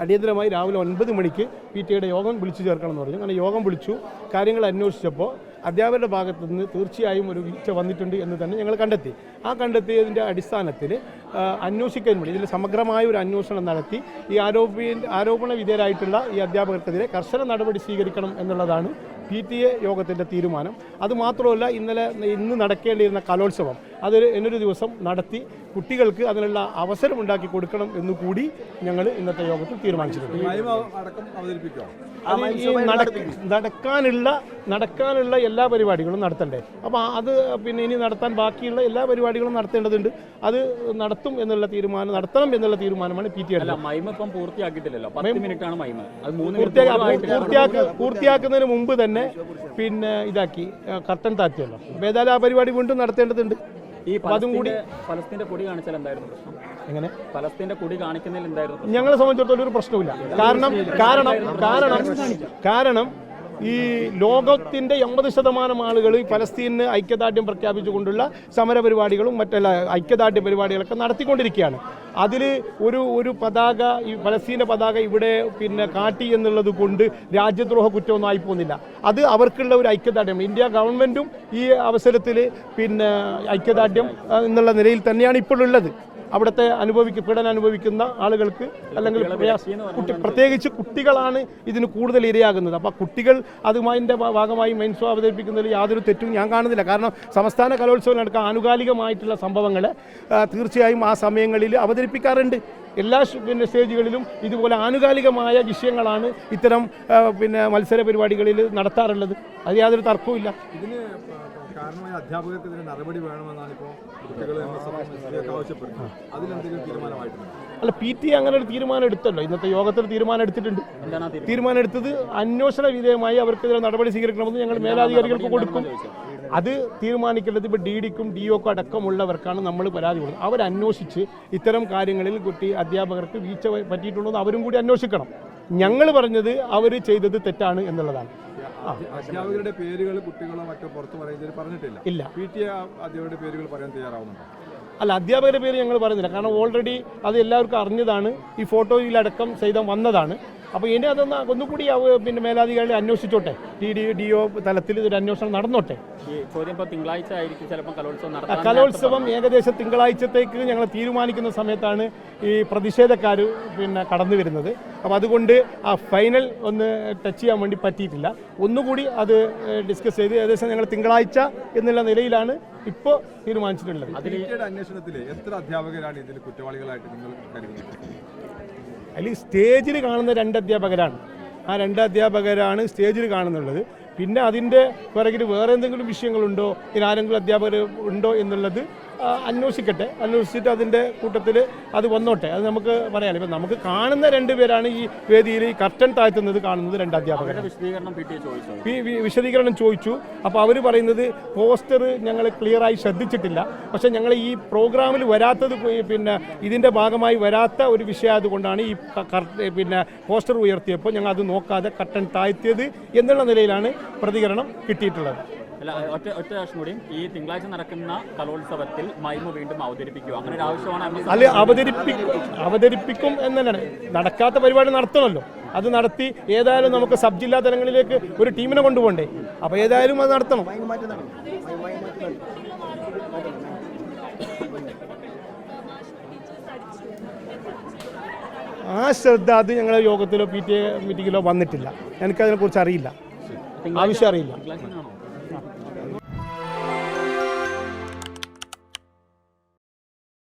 അടിയന്തരമായി രാവിലെ 9 മണിക്ക് PTA യോഗം വിളിച്ചു ചേർക്കണം എന്ന് പറഞ്ഞു. അങ്ങനെ യോഗം വിളിച്ചു. കാര്യങ്ങൾ അന്വേഷിച്ചപ്പോൾ അധ്യാപകരുടെ ഭാഗത്തു നിന്ന് തീർച്ചയായും ഒരു വീഴ്ച വന്നിട്ടുണ്ട് എന്ന് തന്നെ ഞങ്ങൾ കണ്ടെത്തി. ആ കണ്ടെത്തിയതിൻ്റെ അടിസ്ഥാനത്തിൽ അന്വേഷിക്കാൻ വേണ്ടി ഇതിൽ സമഗ്രമായ ഒരു അന്വേഷണം നടത്തി ഈ ആരോപണ വിധേയരായിട്ടുള്ള ഈ അധ്യാപകർക്കെതിരെ കർശന നടപടി സ്വീകരിക്കണം എന്നുള്ളതാണ് PTA യോഗത്തിൻ്റെ തീരുമാനം. അതുമാത്രമല്ല, ഇന്ന് നടക്കേണ്ടിയിരുന്ന കലോത്സവം എന്നൊരു ദിവസം നടത്തി കുട്ടികൾക്ക് അതിനുള്ള അവസരം ഉണ്ടാക്കി കൊടുക്കണം എന്നുകൂടി ഞങ്ങൾ ഇന്നത്തെ യോഗത്തിൽ തീരുമാനിച്ചിട്ടുണ്ട്. നടക്കാനുള്ള എല്ലാ പരിപാടികളും നടത്തണ്ടേ? അപ്പോൾ അത് ഇനി നടത്താൻ ബാക്കിയുള്ള എല്ലാ പരിപാടികളും നടത്തേണ്ടതുണ്ട്. അത് നടത്തും എന്നുള്ള തീരുമാനം, നടത്തണം എന്നുള്ള തീരുമാനമാണ് PTA. പൂർത്തിയാക്കുന്നതിന് മുമ്പ് തന്നെ ഇതാക്കി കർട്ടൻ താത്തിയല്ലോ. ഏതായാലും ആ പരിപാടി വീണ്ടും നടത്തേണ്ടതുണ്ട്. അതും കൂടി ഫലസ്തീന്റെ കൊടി കാണിച്ചാൽ എന്തായിരുന്നു പ്രശ്നം? എങ്ങനെ ഫലസ്തീന്റെ കൊടി കാണിക്കുന്നതിൽ എന്തായിരുന്നു? ഞങ്ങളെ സംബന്ധിച്ചിടത്തോളം ഒരു പ്രശ്നമില്ല. കാരണം ഈ ലോകത്തിൻ്റെ 80% ആളുകൾ ഈ ഫലസ്തീന് ഐക്യദാർഢ്യം പ്രഖ്യാപിച്ചുകൊണ്ടുള്ള സമരപരിപാടികളും ഐക്യദാർഢ്യ പരിപാടികളൊക്കെ നടത്തിക്കൊണ്ടിരിക്കുകയാണ്. അതിൽ ഒരു പതാക, ഈ ഫലസ്തീൻ്റെ പതാക ഇവിടെ കാട്ടി എന്നുള്ളത് കൊണ്ട് രാജ്യദ്രോഹ കുറ്റമൊന്നും ആയി പോകുന്നില്ല. അത് അവർക്കുള്ള ഒരു ഐക്യദാർഢ്യം. ഇന്ത്യ ഗവൺമെൻറ്റും ഈ അവസരത്തിൽ ഐക്യദാർഢ്യം എന്നുള്ള നിലയിൽ തന്നെയാണ് ഇപ്പോഴുള്ളത്. അവിടുത്തെ പീഡനം അനുഭവിക്കുന്ന ആളുകൾക്ക്, അല്ലെങ്കിൽ പ്രത്യേകിച്ച് കുട്ടികളാണ് ഇതിന് കൂടുതൽ ഇരയാകുന്നത്. അപ്പോൾ കുട്ടികൾ അതുമാതിൻ്റെ ഭാഗമായി മെയിൻ ഷോ അവതരിപ്പിക്കുന്നതിൽ യാതൊരു തെറ്റും ഞാൻ കാണുന്നില്ല. കാരണം സംസ്ഥാന കലോത്സവം നടക്കാൻ ആനുകാലികമായിട്ടുള്ള സംഭവങ്ങൾ തീർച്ചയായും ആ സമയങ്ങളിൽ അവതരിപ്പിക്കാറുണ്ട്. എല്ലാ സ്റ്റേജുകളിലും ഇതുപോലെ ആനുകാലികമായ വിഷയങ്ങളാണ് ഇത്തരം മത്സര പരിപാടികളിൽ നടത്താറുള്ളത്. അത് യാതൊരു തർക്കവുമില്ല. കാരണമായ അധ്യാപകർക്കെതിരെ നടപടി വേണമെന്നാണ് ഇപ്പോൾ കുട്ടികൾ ആവശ്യപ്പെടുന്നത്. അതിലെന്തെങ്കിലും തീരുമാനമായിട്ടുണ്ട്? അല്ല, PTA അങ്ങനെ ഒരു തീരുമാനം എടുത്തല്ലോ. ഇന്നത്തെ യോഗത്തിൽ തീരുമാനം എടുത്തിട്ടുണ്ട്. തീരുമാനം എടുത്തത് അന്വേഷണ വിധേയമായി അവർക്കെതിരെ നടപടി സ്വീകരിക്കണമെന്ന് ഞങ്ങൾ മേലധികാരികൾക്ക് കൊടുക്കും. അത് തീരുമാനിക്കേണ്ടത് ഇപ്പോൾ DDക്കും DOക്കും അടക്കമുള്ളവർക്കാണ് നമ്മൾ പരാതി കൊടുക്കുന്നത്. അവരന്വേഷിച്ച് ഇത്തരം കാര്യങ്ങളിൽ അധ്യാപകർക്ക് വീഴ്ച പറ്റിയിട്ടുണ്ടോ എന്ന് അവരും കൂടി അന്വേഷിക്കണം. ഞങ്ങൾ പറഞ്ഞത് അവർ ചെയ്തത് തെറ്റാണ് എന്നുള്ളതാണ്. അധ്യാപകരുടെ പേരുകൾ കുട്ടികളോ മറ്റോ പുറത്ത് പറയുന്നതിൽ പറഞ്ഞിട്ടില്ല. ഇല്ല. PTA അധ്യാപകരുടെ പേരുകൾ പറയാൻ തയ്യാറാവുന്നുണ്ടോ? അല്ല, അധ്യാപകരുടെ പേര് ഞങ്ങൾ പറയുന്നില്ല. കാരണം ഓൾറെഡി അത് എല്ലാവർക്കും അറിഞ്ഞതാണ്. ഈ ഫോട്ടോയിലടക്കം ചെയ്ത വന്നതാണ്. അപ്പോൾ ഇനി ഒന്നുകൂടി മേലാധികാരികളെ അന്വേഷിച്ചോട്ടെ. DO തലത്തിൽ ഇതൊരു അന്വേഷണം നടന്നോട്ടെ. കലോത്സവം ഏകദേശം തിങ്കളാഴ്ചത്തേക്ക് ഞങ്ങൾ തീരുമാനിക്കുന്ന സമയത്താണ് ഈ പ്രതിഷേധക്കാർ കടന്നു വരുന്നത്. അപ്പോൾ അതുകൊണ്ട് ആ ഫൈനൽ ഒന്ന് ടച്ച് ചെയ്യാൻ വേണ്ടി പറ്റിയിട്ടില്ല. ഒന്നുകൂടി അത് ഡിസ്കസ് ചെയ്ത് ഏകദേശം ഞങ്ങൾ തിങ്കളാഴ്ച എന്നുള്ള നിലയിലാണ് ഇപ്പോൾ തീരുമാനിച്ചിട്ടുള്ളത്. അന്വേഷണത്തിൽ എത്ര അധ്യാപകരാണ് ഇതിൽ കുറ്റവാളികളായിട്ട് നിങ്ങൾ കരുതുന്നത്? അതിൽ സ്റ്റേജിൽ കാണുന്ന 2 അധ്യാപകരാണ്. ആ 2 അധ്യാപകരാണ് സ്റ്റേജിൽ കാണുന്നുള്ളത്. പിന്നെ അതിൻ്റെ പിറകിൽ വേറെ എന്തെങ്കിലും വിഷയങ്ങളുണ്ടോ, ഇനി ആരെങ്കിലും അധ്യാപകർ ഉണ്ടോ എന്നുള്ളത് അന്വേഷിച്ചിട്ട് അതിൻ്റെ കൂട്ടത്തിൽ അത് വന്നോട്ടെ. അത് നമുക്ക് പറയാമല്ലോ. ഇപ്പം നമുക്ക് കാണുന്ന 2 പേരാണ് ഈ വേദിയിൽ ഈ കർട്ടൻ താഴ്ത്തുന്നത് കാണുന്നത് 2 അധ്യാപകർ. വിശദീകരണം ചോദിച്ചു. അപ്പോൾ അവർ പറയുന്നത് പോസ്റ്റർ ഞങ്ങൾ ക്ലിയറായി ശ്രദ്ധിച്ചിട്ടില്ല. പക്ഷേ ഞങ്ങൾ ഈ പ്രോഗ്രാമിൽ വരാത്തത് ഇതിൻ്റെ ഭാഗമായി വരാത്ത ഒരു വിഷയമായതുകൊണ്ടാണ് ഈ പോസ്റ്റർ ഉയർത്തിയപ്പോൾ ഞങ്ങൾ അത് നോക്കാതെ കർട്ടൻ താഴ്ത്തിയത് എന്നുള്ള നിലയിലാണ് പ്രതികരണം കിട്ടിയിട്ടുള്ളത്. ഒറ്റ വർഷം കൂടി ഈ തിങ്കളാഴ്ച നടക്കുന്ന കലോത്സവത്തിൽ മൈമ വീണ്ടും അവതരിപ്പിക്കുക, അങ്ങനെ ഒരു ആവശ്യമാണ്. അല്ല, അവതരിപ്പിക്കും എന്നല്ല, നടക്കാത്ത പരിപാടി നടത്തണമല്ലോ. അത് നടത്തി ഏതായാലും നമുക്ക് സബ് ജില്ലാ തലങ്ങളിലേക്ക് ഒരു ടീമിനെ കൊണ്ടുപോകണ്ടേ? അപ്പോൾ ഏതായാലും അത് നടത്തണം. ആ ശ്രദ്ധ അത് ഞങ്ങളുടെ യോഗത്തിലോ PTA മീറ്റിങ്ങിലോ വന്നിട്ടില്ല. എനിക്കതിനെക്കുറിച്ച് അറിയില്ല, ആവശ്യം അറിയില്ല.